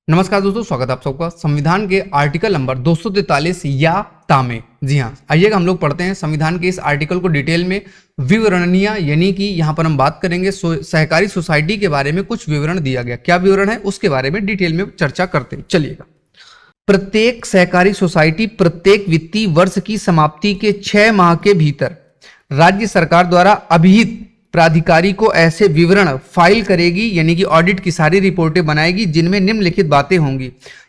नमस्कार दोस्तों, स्वागत है आप सबका संविधान के आर्टिकल नंबर 243 या ता में। जी हाँ, आइएगा हम लोग पढ़ते हैं संविधान के इस आर्टिकल को डिटेल में विवरणीय, यानी कि यहाँ पर हम बात करेंगे सहकारी सोसाइटी के बारे में कुछ विवरण दिया गया। क्या विवरण है उसके बारे में डिटेल में चर्चा करते हैं। चलिएगा। प्रत्येक सहकारी सोसाइटी प्रत्येक वित्तीय वर्ष की समाप्ति के 6 माह के भीतर राज्य सरकार द्वारा अभिहित प्राधिकारी को ऐसे विवरण फाइल करेगी, यानी कि ऑडिट की सारी रिपोर्टें बनाएगी जिनमें निम्नलिखित बातें होंगी,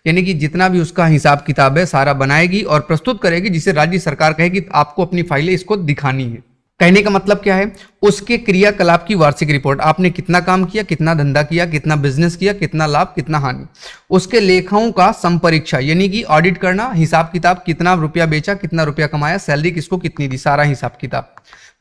यानी कि जितना भी उसका हिसाब किताब है सारा बनाएगी और प्रस्तुत करेगी, जिसे राज्य सरकार कहेगी आपको अपनी फाइलें इसको दिखानी है। कहने का मतलब क्या है? उसके क्रियाकलाप की वार्षिक रिपोर्ट, आपने कितना काम किया, कितना धंधा किया, कितना बिजनेस किया, कितना लाभ, कितना हानि। उसके लेखाओं का संपरीक्षा, यानी कि ऑडिट करना, हिसाब किताब, कितना रुपया बेचा, कितना रुपया कमाया, सैलरी किसको कितनी दी, सारा हिसाब किताब।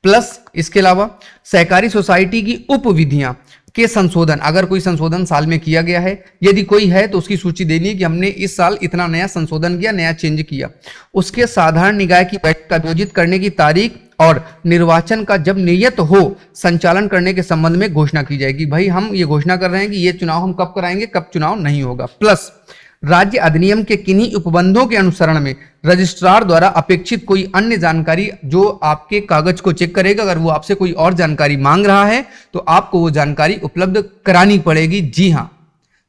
प्लस इसके अलावा सहकारी सोसाइटी की उप विधियां के संशोधन, अगर कोई संशोधन साल में किया गया है, यदि कोई है तो उसकी सूची देनी है कि हमने इस साल इतना नया संशोधन किया, नया चेंज किया। उसके साधारण निकाय की बैठक आयोजित करने की तारीख और निर्वाचन का जब नियत हो संचालन करने के संबंध में घोषणा की जाएगी। भाई हम ये घोषणा कर रहे हैं कि ये चुनाव हम कब कराएंगे, कब चुनाव नहीं होगा। प्लस राज्य अधिनियम के किन्हीं उपबंधों के अनुसरण में रजिस्ट्रार द्वारा अपेक्षित कोई अन्य जानकारी जो आपके कागज को चेक करेगा, अगर वो आपसे कोई और जानकारी मांग रहा है तो आपको वो जानकारी उपलब्ध करानी पड़ेगी। जी हाँ,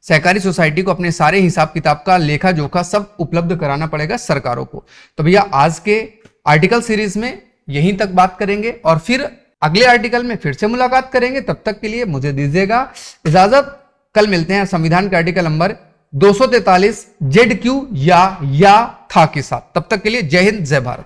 सहकारी सोसाइटी को अपने सारे हिसाब किताब का लेखा जोखा सब उपलब्ध कराना पड़ेगा सरकारों को। तो भैया आज के आर्टिकल सीरीज में यहीं तक बात करेंगे और फिर अगले आर्टिकल में फिर से मुलाकात करेंगे। तब तक के लिए मुझे दीजिएगा इजाजत। कल मिलते हैं संविधान के आर्टिकल नंबर 243 ZQ या था के साथ। तब तक के लिए जय हिंद, जय भारत।